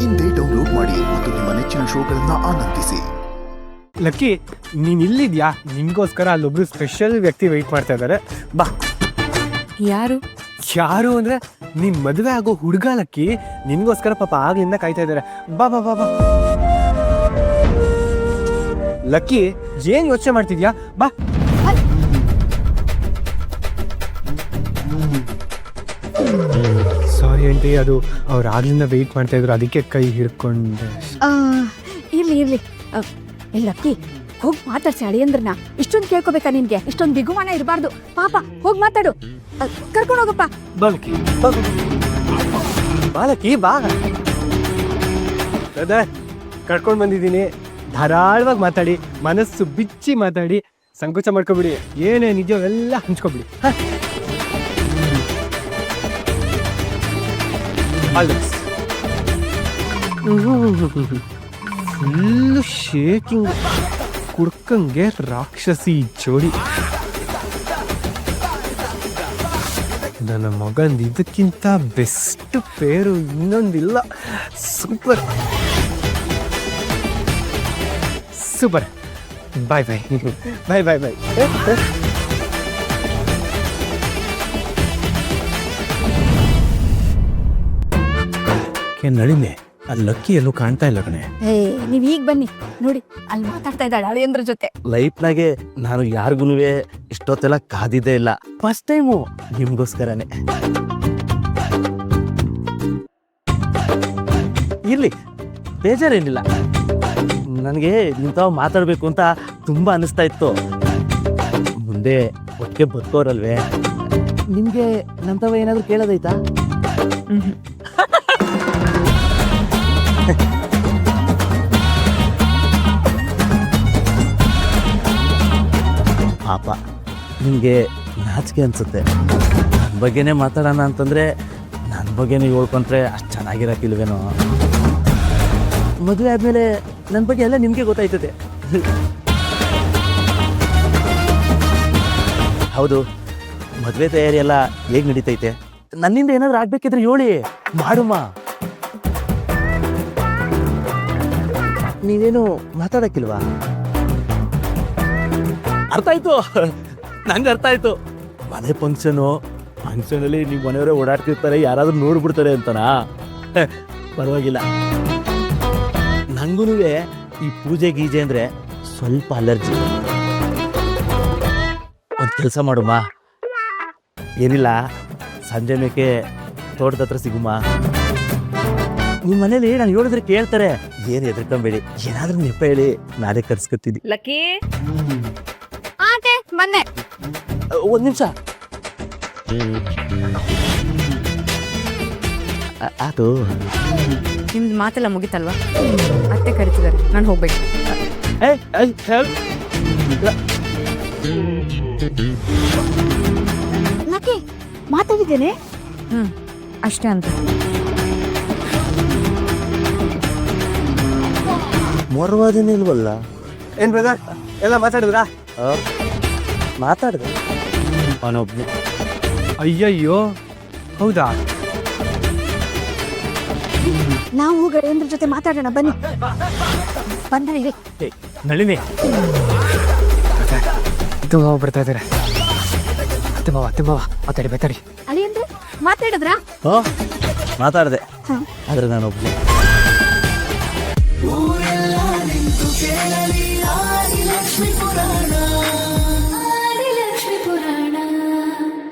ಇಂದೇ ಡೌನ್ಲೋಡ್ ಮಾಡಿ ಮತ್ತು ನಿಮ್ಮ ನೆಚ್ಚಿನ ಶೋಗಳನ್ನ ಆನಂದಿಸಿ. ಲಕ್ಕಿ, ನೀನ್ ಇಲ್ಲಿದ್ಯಾ? ನಿನ್ಗೋಸ್ಕರ ಅಲ್ಲೊಬ್ರು ಸ್ಪೆಷಲ್ ವ್ಯಕ್ತಿ ವೆಯ್ಟ್ ಮಾಡ್ತಾ ಇದ್ದಾರೆ. ಬಾ. ಯಾರು? ಯಾರು ಅಂದ್ರೆ ನಿನ್ ಮದುವೆ ಆಗೋ ಹುಡುಗ ಲಕ್ಕಿ. ನಿನ್ಗೋಸ್ಕರ ಪಾಪ ಆಗ್ಲಿಂದ ಕಾಯ್ತಾ ಇದ್ದಾರೆ. ಬಾ ಬಾ ಬಾ ಬಾ. ಲಕ್ಕಿ, ಏನ್ ಯೋಚನೆ ಮಾಡ್ತಿದ್ಯಾ? ಬಾ. ಸಾರಿ ಆಂಟಿ, ಅದು ಅವ್ರು ಆಗ್ಲಿಂದ ವೆಯ್ಟ್ ಮಾಡ್ತಾ ಇದ್ರು, ಅದಕ್ಕೆ ಕೈ ಹಿಡ್ಕೊಂಡೆ. ಇರ್ಲಿ ಲಕ್ಕಿ, ಹೋಗ್ ಮಾತಾಡ್ಸಿ ಅಳಿಯಂದ್ರನ್ನ. ಇಷ್ಟೊಂದು ಕೇಳ್ಕೊಬೇಕಾ ನಿನ್ಗೆ? ಇಷ್ಟೊಂದು ಬಿಗುಮಾನ ಇರಬಾರ್ದು. ಪಾಪ ಹೋಗ್ ಮಾತಾಡು, ಕರ್ಕೊಂಡು ಹೋಗಪ್ಪ. ಬಾಲಕಿ ಬಾಲಕಿ ಬಾ. ಕರ್ಕೊಂಡು ಬಂದಿದ್ದೀನಿ. ಧಾರಾಳವಾಗಿ ಮಾತಾಡಿ, ಮನಸ್ಸು ಬಿಚ್ಚಿ ಮಾತಾಡಿ, ಸಂಕೋಚ ಮಾಡ್ಕೊಬಿಡಿ. ಏನೇ ನಿಜ ಎಲ್ಲ ಹಂಚ್ಕೊಬಿಡಿ. ಫುಲ್ಲು ಶೇಕಿಂಗ್, ಕುಡ್ಕಂಗೆ ರಾಕ್ಷಸಿ ಜೋಡಿ. ನನ್ನ ಮಗಂದು ಇದಕ್ಕಿಂತ ಬೆಸ್ಟ್ ಪೇರು ಇನ್ನೊಂದಿಲ್ಲ. Super super. Bye bye bye bye bye. Nalini, ಅಲ್ಲಿ ಲಕ್ಕಿ ಎಲ್ಲೂ ಕಾಣ್ತಾ ಇಲ್ಲ ಕಣೆ. ನೀವ್ ಈಗ ಬನ್ನಿ ನೋಡಿ, ಅಲ್ಲಿ ಮಾತಾಡ್ತಾ ಇದ್ದಾಳೆ ಅಳಿಯಂದ್ರ ಜೊತೆ. ಲೈಫ್ನಾಗೆ ನಾನು ಯಾರಿಗೂ ಇಷ್ಟೊತ್ತೆಲ್ಲ ಕಾದಿದ್ದೇ ಇಲ್ಲ. ಫಸ್ಟ್ ಟೈಮು ನಿಮ್ಗೋಸ್ಕರನೇ. ಇರ್ಲಿ, ಬೇಜಾರೇನಿಲ್ಲ. ನನಗೆ ಇಂಥವು ಮಾತಾಡ್ಬೇಕು ಅಂತ ತುಂಬಾ ಅನಿಸ್ತಾ ಇತ್ತು. ಮುಂದೆ ಒಟ್ಟಿಗೆ ಬದುಕೋರಲ್ವೇ, ನಿಮ್ಗೆ ನಂತವ ಏನಾದ್ರು ಕೇಳೋದೈತಾ? ಪಾಪ ನಿಮಗೆ ನಾಚಿಕೆ ಅನ್ಸುತ್ತೆ. ನನ್ನ ಬಗ್ಗೆನೇ ಮಾತಾಡೋಣ ಅಂತಂದರೆ ನನ್ನ ಬಗ್ಗೆನೇ ಹೇಳ್ಕೊಂಡ್ರೆ ಅಷ್ಟು ಚೆನ್ನಾಗಿರೋಕ್ಕಿಲ್ವೇನೋ. ಮದುವೆ ಆದಮೇಲೆ ನನ್ನ ಬಗ್ಗೆ ಎಲ್ಲ ನಿಮಗೆ ಗೊತ್ತಾಯ್ತದೆ. ಹೌದು, ಮದುವೆ ತಯಾರಿ ಎಲ್ಲ ಹೇಗೆ ನಡೀತೈತೆ? ನನ್ನಿಂದ ಏನಾದರೂ ಆಗಬೇಕಿದ್ರೆ ಹೇಳಿ, ಮಾಡುಮ್ಮ. ನೀವೇನು ಮಾತಾಡೋಕ್ಕಿಲ್ವಾ? ಅರ್ಥ ಆಯ್ತು, ನಂಗೆ ಅರ್ಥ ಆಯ್ತು. ಮನೆ ಫಂಕ್ಷನಲ್ಲಿ ನೀವು ಮನೆಯವರೇ ಓಡಾಡ್ತಿರ್ತಾರೆ, ಯಾರಾದ್ರೂ ನೋಡ್ಬಿಡ್ತಾರೆ ಅಂತನಾ? ಪರವಾಗಿಲ್ಲ. ನಂಗೂ ಈ ಪೂಜೆ ಗೀಜೆ ಅಂದರೆ ಸ್ವಲ್ಪ ಅಲರ್ಜಿ. ಒಂದು ಕೆಲಸ ಮಾಡುಮ್ಮ, ಏನಿಲ್ಲ, ಸಂಜೆ ಮೇಕೆ ತೋಟದ ಹತ್ರ ಸಿಗುಮ್ಮ. ನಿಮ್ಮ ಮನೇಲಿ ನಾನು ಹೇಳಿದ್ರೆ ಕೇಳ್ತಾರೆ. ಏನು ಹೆದರ್ಕೊಂಬೇಡಿ, ಏನಾದ್ರೂ ನೆಪ ಹೇಳಿ, ನಾನೇ ಕರ್ಸ್ಕೊತೀನಿ. ಲಕ್ಕಿ ಮೊನ್ನೆ ಒಂದು ನಿಮಿಷ ಆತು. ನಿಮ್ದು ಮಾತೆಲ್ಲ ಮುಗಿತಲ್ವಾ? ಅತ್ತೆ ಕರಿತಿದ್ದಾರೆ, ನಾನು ಹೋಗ್ಬೇಕು. ಲಕ್ಕಿ, ಮಾತಾಡಿದ್ದೇನೆ. ಅಷ್ಟೇ ಅಂತ. ಮೊರವಾದೇನಿಲ್ವಲ್ಲ? ಏನ್ ಬ್ರದರ್, ಎಲ್ಲ ಮಾತಾಡಿದ್ರಾ? ಮಾತಾಡಿದೆ ಅವನೊಬ್ನು. ಅಯ್ಯಯ್ಯೋ, ಹೌದಾ? ನಾವು ಗಡೇಂದ್ರ ಜೊತೆ ಮಾತಾಡೋಣ ಬನ್ನಿ. ಬಂದ್ರೆ ನಳಿನಿ, ತುಂಬ ಬರ್ತಾ ಇದ್ದಾರೆ. ತುಂಬ ಮಾತಾಡಿ. ಅಳಿಯಂದ್ರೆ ಮಾತಾಡಿದ್ರಾ? ಮಾತಾಡಿದೆ, ಆದ್ರೆ ನಾನೊಬ್ನು. ಊರೆಲ್ಲ ನಿಂತು ಕೇಳಲಿ ಲಕ್ಷ್ಮೀ ಪುರಾಣ.